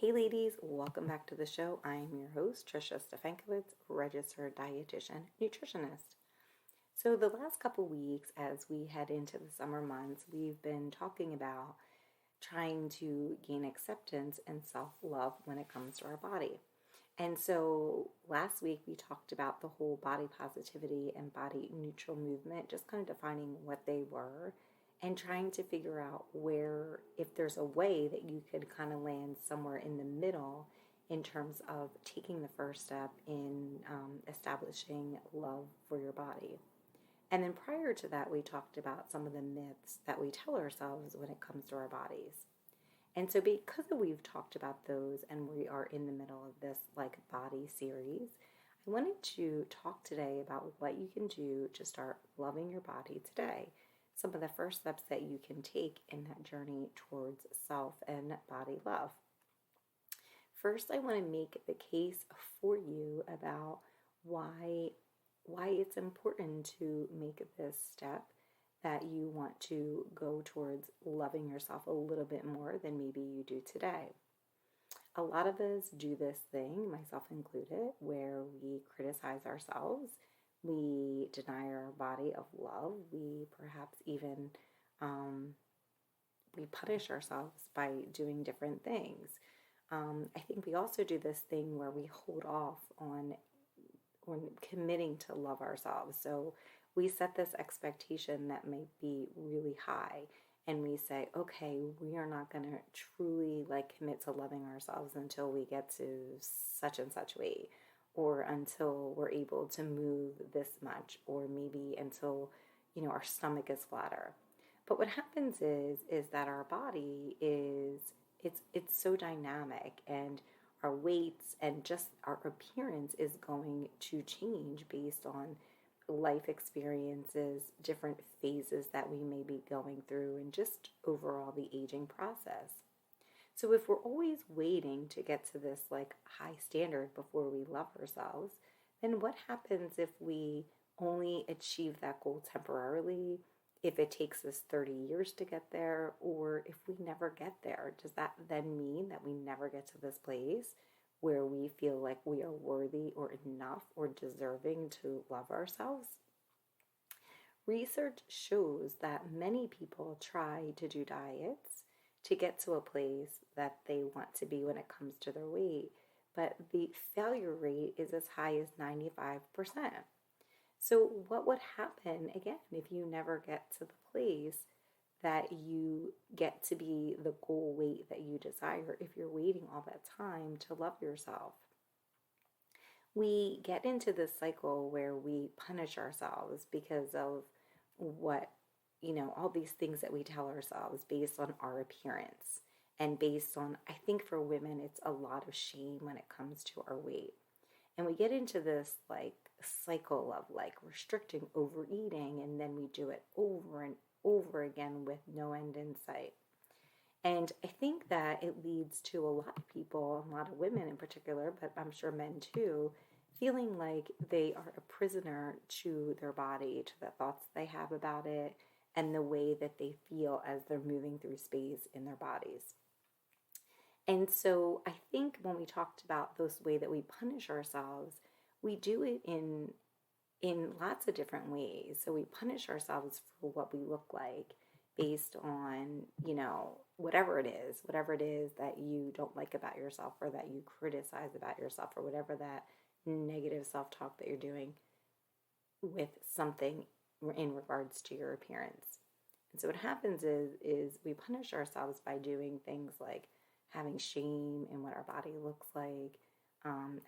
Hey ladies, welcome back to the show. I am your host, Trisha Stefankowitz, registered dietitian, nutritionist. So the last couple weeks, as we head into the summer months, we've been talking about trying to gain acceptance and self-love when it comes to our body. And so last week we talked about the whole body positivity and body neutral movement, just kind of defining what they were and trying to figure out where, if there's a way that you could kind of land somewhere in the middle in terms of taking the first step in establishing love for your body. And then prior to that, we talked about some of the myths that we tell ourselves when it comes to our bodies. And so, because we've talked about those and we are in the middle of this body series, I wanted to talk today about what you can do to start loving your body today. Some of the first steps that you can take in that journey towards self and body love. First, I want to make the case for you about why it's important to make this step that you want to go towards loving yourself a little bit more than maybe you do today. A lot of us do this thing, myself included, where we criticize ourselves, we deny our body of love, we perhaps even we punish ourselves by doing different things. I think we also do this thing where we hold off on committing to love ourselves. So we set this expectation that may be really high, and we say, okay, we are not going to truly commit to loving ourselves until we get to such and such weight, or until we're able to move this much, or maybe until our stomach is flatter. But what happens is that our body it's so dynamic, and our weights and just our appearance is going to change based on life experiences, different phases that we may be going through, and just overall the aging process. So if we're always waiting to get to this high standard before we love ourselves, then what happens if we only achieve that goal temporarily? If it takes us 30 years to get there, or if we never get there, does that then mean that we never get to this place where we feel like we are worthy or enough or deserving to love ourselves? Research shows that many people try to do diets to get to a place that they want to be when it comes to their weight, but the failure rate is as high as 95%. So what would happen, again, if you never get to the place that you get to be the goal weight that you desire, if you're waiting all that time to love yourself? We get into this cycle where we punish ourselves because of all these things that we tell ourselves based on our appearance. And based on, I think for women, it's a lot of shame when it comes to our weight. And we get into this cycle of restricting overeating, and then we do it over and over again with no end in sight. And I think that it leads to a lot of people, a lot of women in particular, but I'm sure men too, feeling like they are a prisoner to their body, to the thoughts they have about it, and the way that they feel as they're moving through space in their bodies. And so I think when we talked about this way that we punish ourselves, we do it in lots of different ways. So we punish ourselves for what we look like based on, whatever it is that you don't like about yourself, or that you criticize about yourself, or whatever that negative self-talk that you're doing with something in regards to your appearance. And so what happens is we punish ourselves by doing things like having shame in what our body looks like,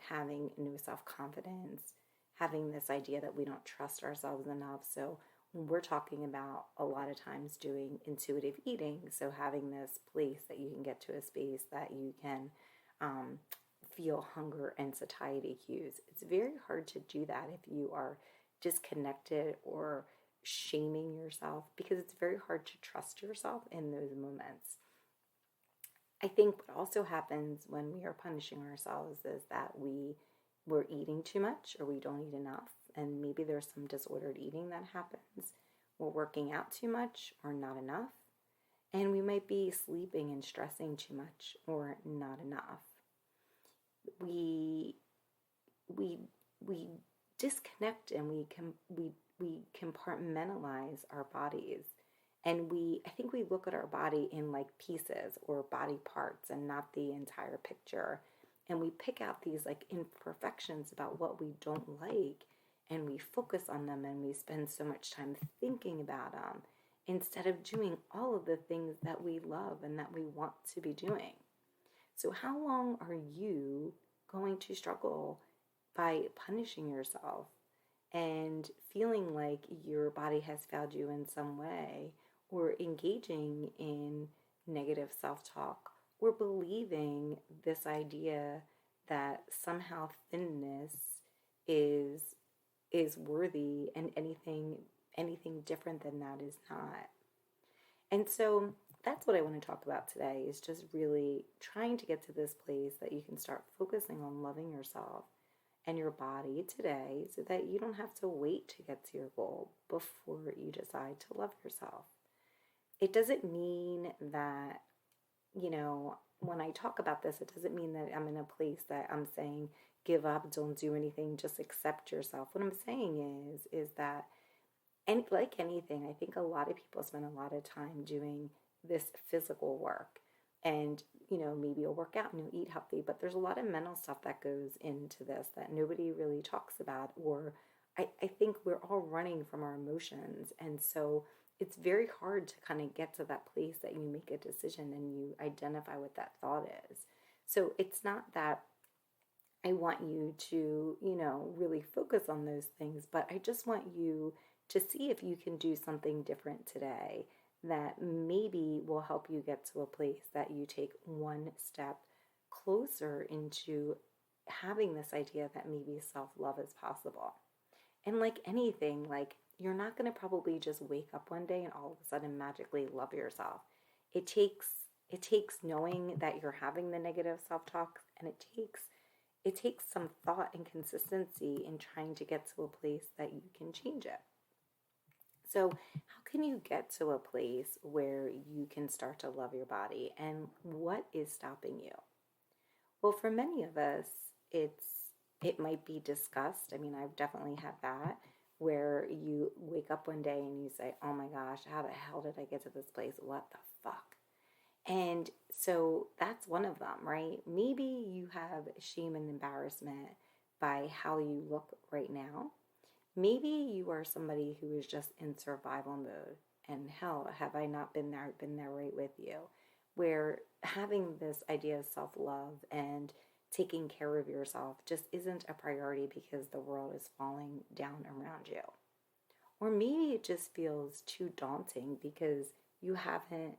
having no self-confidence, having this idea that we don't trust ourselves enough. So when we're talking about a lot of times doing intuitive eating, so having this place that you can get to a space that you can feel hunger and satiety cues, it's very hard to do that if you are disconnected or shaming yourself, because it's very hard to trust yourself in those moments. I think what also happens when we are punishing ourselves is that we're eating too much, or we don't eat enough, and maybe there's some disordered eating that happens. We're working out too much or not enough. And we might be sleeping and stressing too much or not enough. We we we disconnect and we compartmentalize our bodies, and I think we look at our body in like pieces or body parts and not the entire picture, and we pick out these like imperfections about what we don't like, and we focus on them, and we spend so much time thinking about them instead of doing all of the things that we love and that we want to be doing. So how long are you going to struggle by punishing yourself and feeling like your body has failed you in some way, or engaging in negative self talk, or believing this idea that somehow thinness is worthy and anything different than that is not. And so that's what I want to talk about today, is just really trying to get to this place that you can start focusing on loving yourself and your body today, so that you don't have to wait to get to your goal before you decide to love yourself. It doesn't mean that, when I talk about this, it doesn't mean that I'm in a place that I'm saying give up, don't do anything, just accept yourself. What I'm saying is that, and like anything, I think a lot of people spend a lot of time doing this physical work, and maybe you'll work out and you'll eat healthy, but there's a lot of mental stuff that goes into this that nobody really talks about. Or I think we're all running from our emotions, and so it's very hard to kind of get to that place that you make a decision and you identify what that thought is. So it's not that I want you to, really focus on those things, but I just want you to see if you can do something different today that maybe will help you get to a place that you take one step closer into having this idea that maybe self-love is possible. And like anything, like you're not going to probably just wake up one day and all of a sudden magically love yourself. It takes knowing that you're having the negative self-talk, and it takes some thought and consistency in trying to get to a place that you can change it. So, how can you get to a place where you can start to love your body, and what is stopping you? Well, for many of us, it might be disgust. I mean, I've definitely had that, where you wake up one day and you say, "Oh my gosh, how the hell did I get to this place? What the fuck?" And so that's one of them, right? Maybe you have shame and embarrassment by how you look right now. Maybe you are somebody who is just in survival mode. And hell, have I not been there right with you? Where having this idea of self love and taking care of yourself just isn't a priority because the world is falling down around you. Or maybe it just feels too daunting because you haven't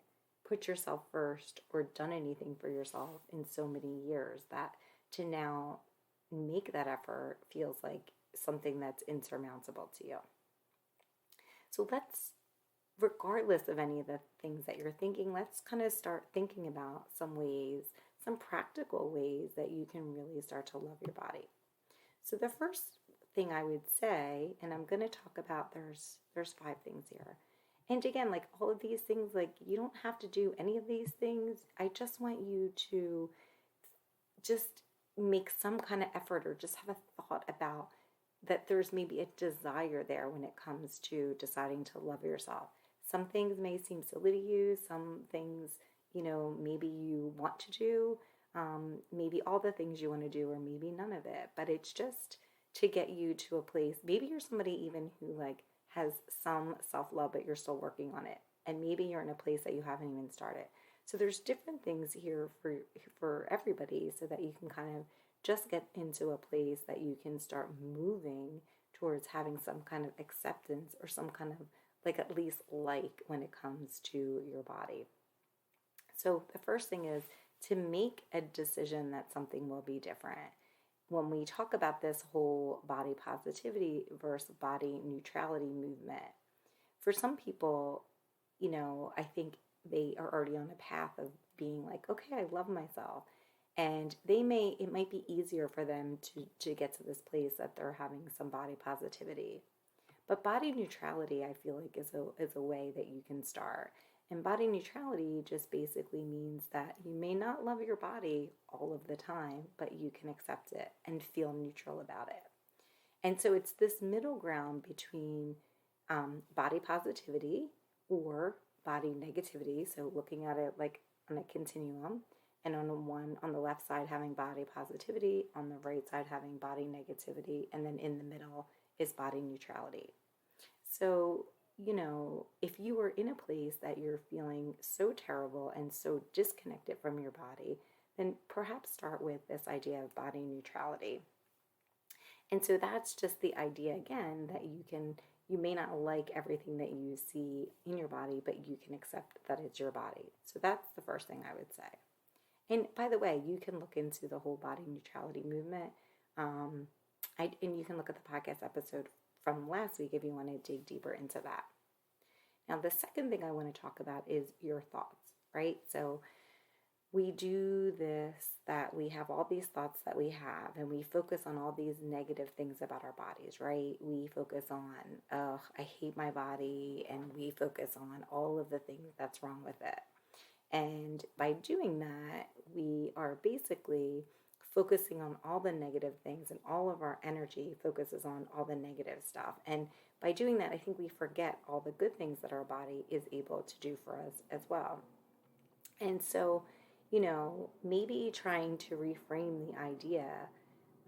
put yourself first or done anything for yourself in so many years, that to now make that effort feels like something that's insurmountable to you. So regardless of any of the things that you're thinking, let's kind of start thinking about some ways, some practical ways that you can really start to love your body. So the first thing I would say, and I'm going to talk about, there's 5 things here. And again, like all of these things, like you don't have to do any of these things. I just want you to just make some kind of effort, or just have a thought about that there's maybe a desire there when it comes to deciding to love yourself. Some things may seem silly to you. Some things, maybe you want to do. Maybe all the things you want to do, or maybe none of it. But it's just to get you to a place. Maybe you're somebody even who like has some self-love, but you're still working on it. And maybe you're in a place that you haven't even started. So there's different things here for everybody, so that you can kind of just get into a place that you can start moving towards having some kind of acceptance, or some kind of like at least like when it comes to your body. So the first thing is to make a decision that something will be different. When we talk about this whole body positivity versus body neutrality movement, for some people, I think they are already on a path of being like, okay, I love myself. And it might be easier for them to get to this place that they're having some body positivity. But body neutrality, I feel like, is a way that you can start. And body neutrality just basically means that you may not love your body all of the time, but you can accept it and feel neutral about it. And so it's this middle ground between body positivity or body negativity. So looking at it like on a continuum, and on the left side having body positivity, on the right side having body negativity, and then in the middle is body neutrality. So, if you are in a place that you're feeling so terrible and so disconnected from your body, then perhaps start with this idea of body neutrality. And so that's just the idea again that you may not like everything that you see in your body, but you can accept that it's your body. So that's the first thing I would say. And by the way, you can look into the whole body neutrality movement. And you can look at the podcast episode from last week if you want to dig deeper into that. Now, the second thing I want to talk about is your thoughts, right? So we do this, that we have all these thoughts that we have, and we focus on all these negative things about our bodies, right? We focus on, oh, I hate my body, and we focus on all of the things that's wrong with it. And by doing that, we are basically focusing on all the negative things, and all of our energy focuses on all the negative stuff. And by doing that, I think we forget all the good things that our body is able to do for us as well. And so, maybe trying to reframe the idea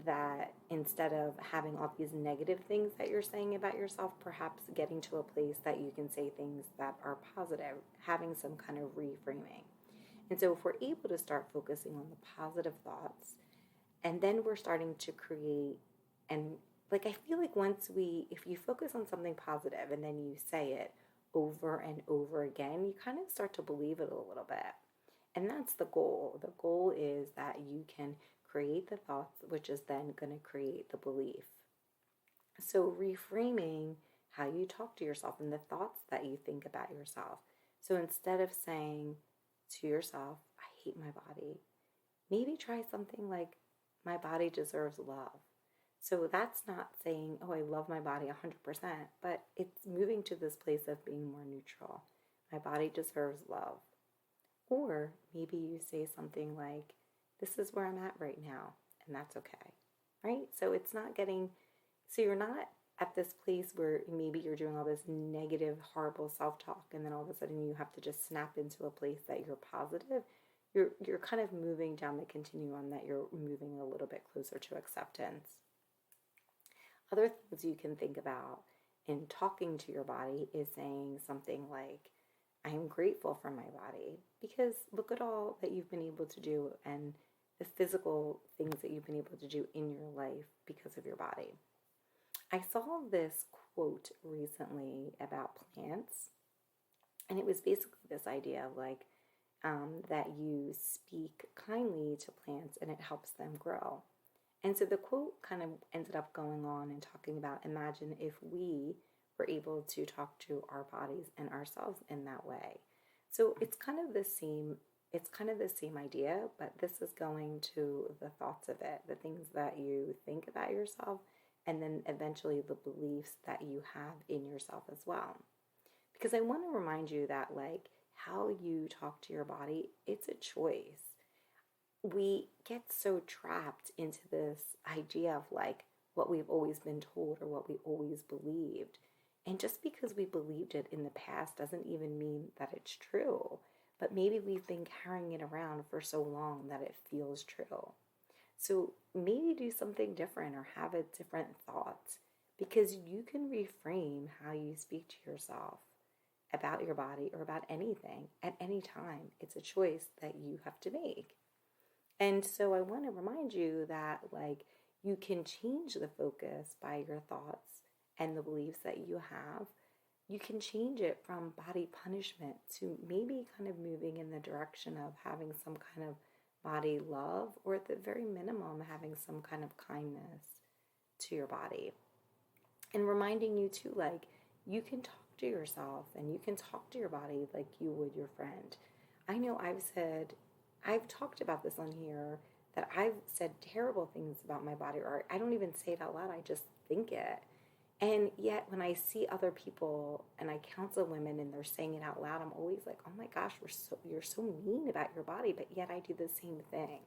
that instead of having all these negative things that you're saying about yourself, perhaps getting to a place that you can say things that are positive, having some kind of reframing. And so if we're able to start focusing on the positive thoughts, and then we're starting to create, and like, I feel like if you focus on something positive and then you say it over and over again, you kind of start to believe it a little bit. And that's the goal. The goal is that you can create the thoughts, which is then going to create the belief. So reframing how you talk to yourself and the thoughts that you think about yourself. So instead of saying to yourself, I hate my body, maybe try something like, my body deserves love. So that's not saying, oh, I love my body 100%, but it's moving to this place of being more neutral. My body deserves love. Or maybe you say something like, this is where I'm at right now, and that's okay, right? So you're not at this place where maybe you're doing all this negative, horrible self-talk, and then all of a sudden you have to just snap into a place that you're positive. You're kind of moving down the continuum, that you're moving a little bit closer to acceptance. Other things you can think about in talking to your body is saying something like, I am grateful for my body, because look at all that you've been able to do and the physical things that you've been able to do in your life because of your body. I saw this quote recently about plants, and it was basically this idea of like, that you speak kindly to plants and it helps them grow. And so the quote kind of ended up going on and talking about, imagine if we were able to talk to our bodies and ourselves in that way. So it's kind of the same idea, but this is going to the thoughts of it, the things that you think about yourself, and then eventually the beliefs that you have in yourself as well. Because I want to remind you that, like, how you talk to your body, it's a choice. We get so trapped into this idea of like what we've always been told or what we always believed. And just because we believed it in the past doesn't even mean that it's true. But maybe we've been carrying it around for so long that it feels true. So maybe do something different or have a different thought, because you can reframe how you speak to yourself about your body or about anything at any time. It's a choice that you have to make. And so I want to remind you that, like, you can change the focus by your thoughts and the beliefs that you have. You can change it from body punishment to maybe kind of moving in the direction of having some kind of body love, or at the very minimum, having some kind of kindness to your body. And reminding you too, like, you can talk to yourself and you can talk to your body like you would your friend. I know I've talked about this on here, that I've said terrible things about my body, or I don't even say it out loud, I just think it. And yet, when I see other people and I counsel women and they're saying it out loud, I'm always like, oh my gosh, you're so mean about your body, but yet I do the same thing.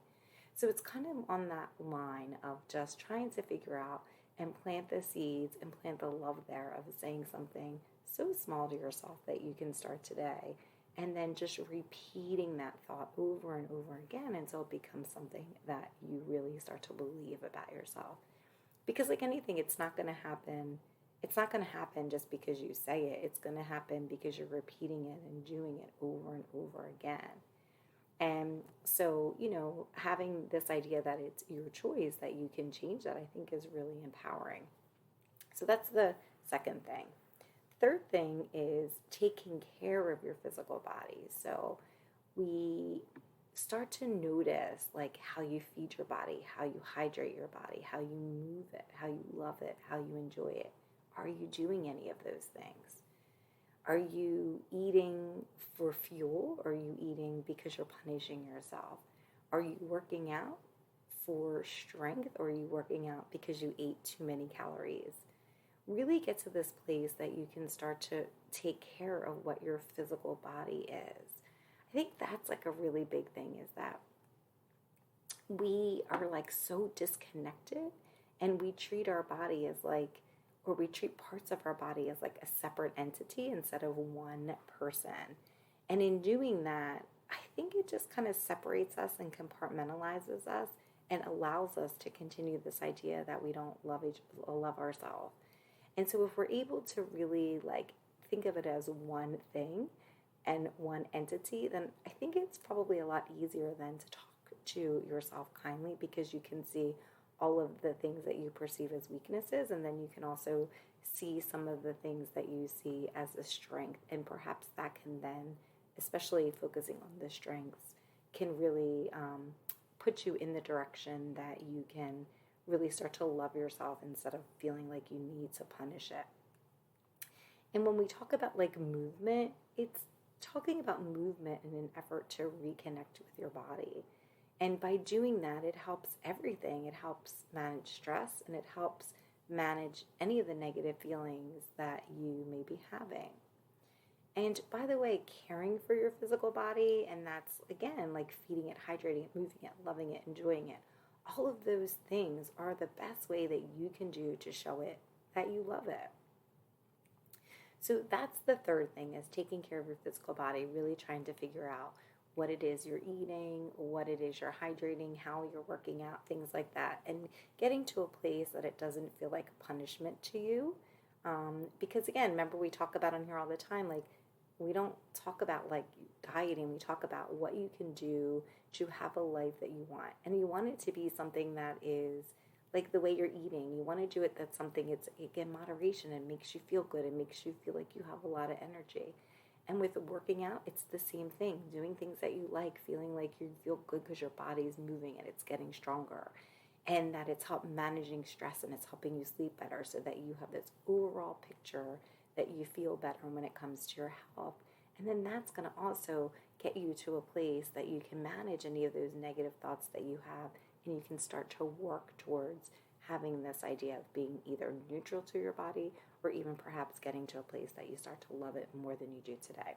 So it's kind of on that line of just trying to figure out and plant the seeds and plant the love there of saying something so small to yourself that you can start today. And then just repeating that thought over and over again until it becomes something that you really start to believe about yourself. Because like anything, it's not going to happen. It's not going to happen just because you say it. It's going to happen because you're repeating it and doing it over and over again. And so, having this idea that it's your choice, that you can change that, I think is really empowering. So that's the second thing. Third thing is taking care of your physical body. So we start to notice like how you feed your body, how you hydrate your body, how you move it, how you love it, how you enjoy it. Are you doing any of those things? Are you eating for fuel? Or are you eating because you're punishing yourself? Are you working out for strength? Or are you working out because you ate too many calories? Really get to this place that you can start to take care of what your physical body is. I think that's like a really big thing, is that we are like so disconnected and we treat our body as like, or we treat parts of our body as like a separate entity instead of one person. And in doing that, I think it just kind of separates us and compartmentalizes us and allows us to continue this idea that we don't love ourselves. And so if we're able to really like think of it as one thing and one entity, then I think it's probably a lot easier than to talk to yourself kindly, because you can see all of the things that you perceive as weaknesses, and then you can also see some of the things that you see as a strength, and perhaps that can then, especially focusing on the strengths, can really put you in the direction that you can really start to love yourself instead of feeling like you need to punish it. And when we talk about like movement, it's talking about movement in an effort to reconnect with your body. And by doing that, it helps everything. It helps manage stress, and it helps manage any of the negative feelings that you may be having. And by the way, caring for your physical body, and that's again like feeding it, hydrating it, moving it, loving it, enjoying it. All of those things are the best way that you can do to show it that you love it. So that's the third thing, is taking care of your physical body, really trying to figure out what it is you're eating, what it is you're hydrating, how you're working out, things like that, and getting to a place that it doesn't feel like punishment to you. Because again, remember we talk about on here all the time, like we don't talk about like dieting, we talk about what you can do to have a life that you want. And you want it to be something that is like the way you're eating. You want to do it that's something, it's again moderation, and makes you feel good, and makes you feel like you have a lot of energy. And with working out, it's the same thing. Doing things that you like, feeling like you feel good because your body is moving and it's getting stronger. And that it's helping managing stress, and it's helping you sleep better, so that you have this overall picture that you feel better when it comes to your health. And then that's going to also get you to a place that you can manage any of those negative thoughts that you have, and you can start to work towards having this idea of being either neutral to your body, or even perhaps getting to a place that you start to love it more than you do today.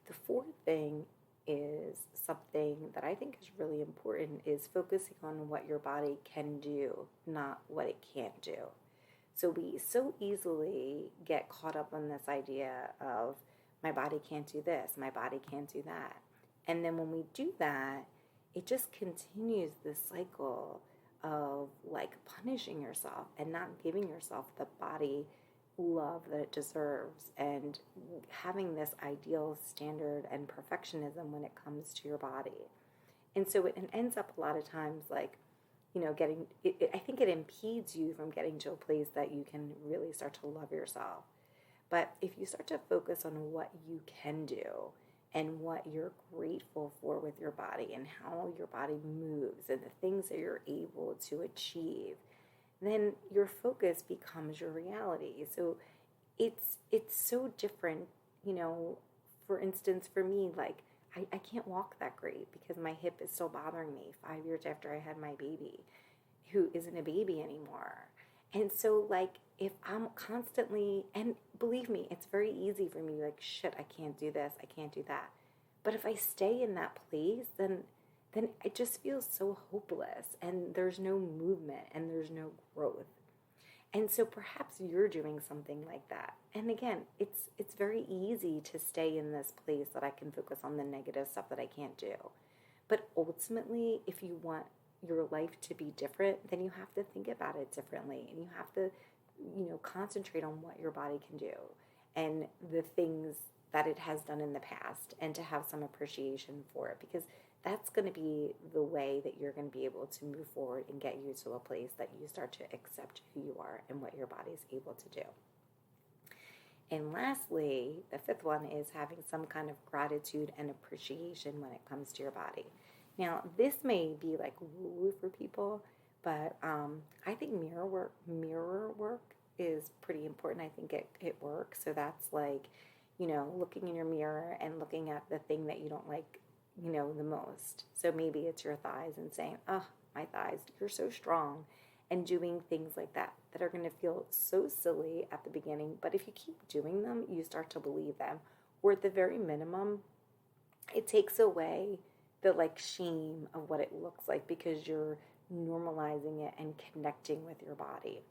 The fourth thing is something that I think is really important, is focusing on what your body can do, not what it can't do. So we so easily get caught up on this idea of my body can't do this, my body can't do that. And then when we do that, it just continues this cycle of like punishing yourself and not giving yourself the body love that it deserves, and having this ideal standard and perfectionism when it comes to your body. And so it ends up a lot of times like, getting, I think it impedes you from getting to a place that you can really start to love yourself. But if you start to focus on what you can do, and what you're grateful for with your body, and how your body moves, and the things that you're able to achieve, then your focus becomes your reality. So it's so different, for instance, for me, like I can't walk that great because my hip is still bothering me 5 years after I had my baby, who isn't a baby anymore. And so like if I'm constantly, and believe me, it's very easy for me, like, shit, I can't do this, I can't do that. But if I stay in that place, then it just feels so hopeless, and there's no movement and there's no growth. And so perhaps you're doing something like that. And again, it's very easy to stay in this place that I can focus on the negative stuff that I can't do. But ultimately, if you want your life to be different, then you have to think about it differently, and you have to, concentrate on what your body can do and the things that it has done in the past, and to have some appreciation for it, because that's going to be the way that you're going to be able to move forward and get you to a place that you start to accept who you are and what your body is able to do. And lastly, the fifth one is having some kind of gratitude and appreciation when it comes to your body. Now, this may be like woo-woo for people, but I think mirror work is pretty important. I think it works. So that's like, looking in your mirror and looking at the thing that you don't like, the most. So maybe it's your thighs and saying, oh, my thighs, you're so strong. And doing things like that are going to feel so silly at the beginning. But if you keep doing them, you start to believe them. Or at the very minimum, it takes away the like shame of what it looks like, because you're normalizing it and connecting with your body.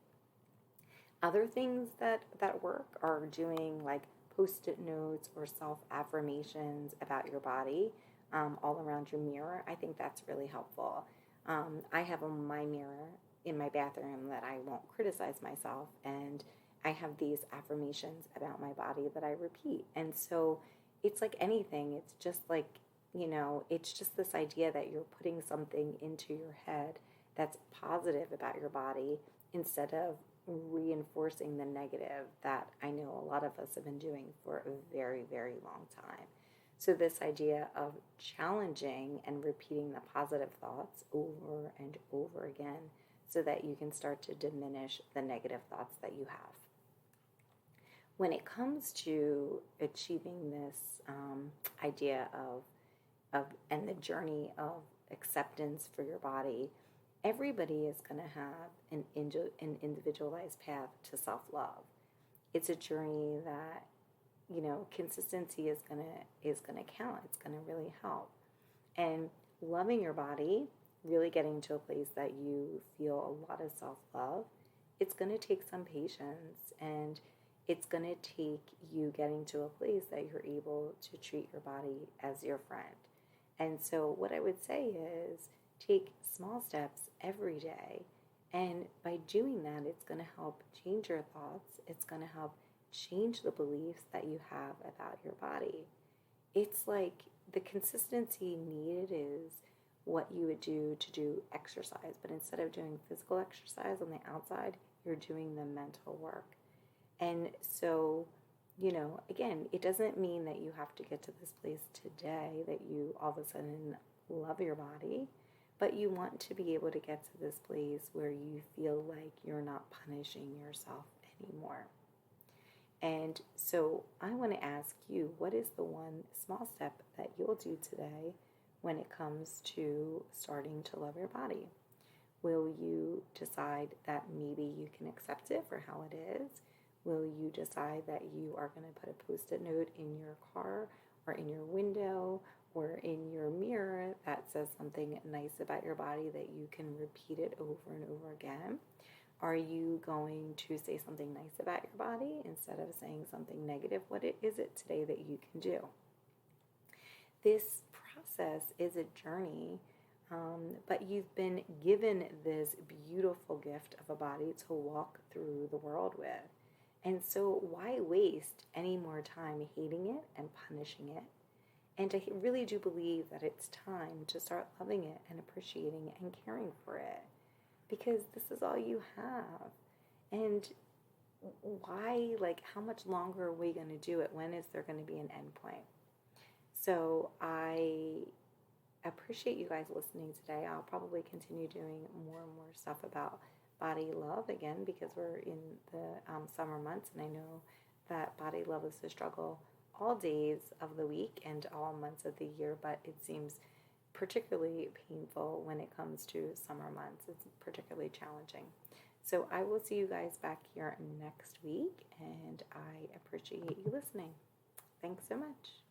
Other things that work are doing like post-it notes or self-affirmations about your body all around your mirror. I think that's really helpful. I have my mirror in my bathroom that I won't criticize myself, and I have these affirmations about my body that I repeat. And so it's like anything. It's just like, it's just this idea that you're putting something into your head that's positive about your body, instead of reinforcing the negative that I know a lot of us have been doing for a very, very long time. So this idea of challenging and repeating the positive thoughts over and over again, so that you can start to diminish the negative thoughts that you have. When it comes to achieving this idea of and the journey of acceptance for your body, everybody is going to have an individualized path to self-love. It's a journey that, consistency is gonna count. It's gonna really help. And loving your body, really getting to a place that you feel a lot of self-love, it's gonna take some patience, and it's gonna take you getting to a place that you're able to treat your body as your friend. And so what I would say is, take small steps every day. And by doing that, it's going to help change your thoughts. It's going to help change the beliefs that you have about your body. It's like the consistency needed is what you would do to do exercise. But instead of doing physical exercise on the outside, you're doing the mental work. And so, again, it doesn't mean that you have to get to this place today that you all of a sudden love your body. But you want to be able to get to this place where you feel like you're not punishing yourself anymore. And so I want to ask you, what is the one small step that you'll do today when it comes to starting to love your body? Will you decide that maybe you can accept it for how it is? Will you decide that you are going to put a post-it note in your car or in your window or in your mirror that says something nice about your body that you can repeat it over and over again? Are you going to say something nice about your body instead of saying something negative? What is it today that you can do? This process is a journey, but you've been given this beautiful gift of a body to walk through the world with. And so why waste any more time hating it and punishing it? And I really do believe that it's time to start loving it and appreciating it and caring for it, because this is all you have. And why, how much longer are we going to do it? When is there going to be an end point? So I appreciate you guys listening today. I'll probably continue doing more and more stuff about body love again, because we're in the summer months, and I know that body love is a struggle all days of the week and all months of the year, but it seems particularly painful when it comes to summer months. It's particularly challenging. So I will see you guys back here next week, and I appreciate you listening. Thanks so much.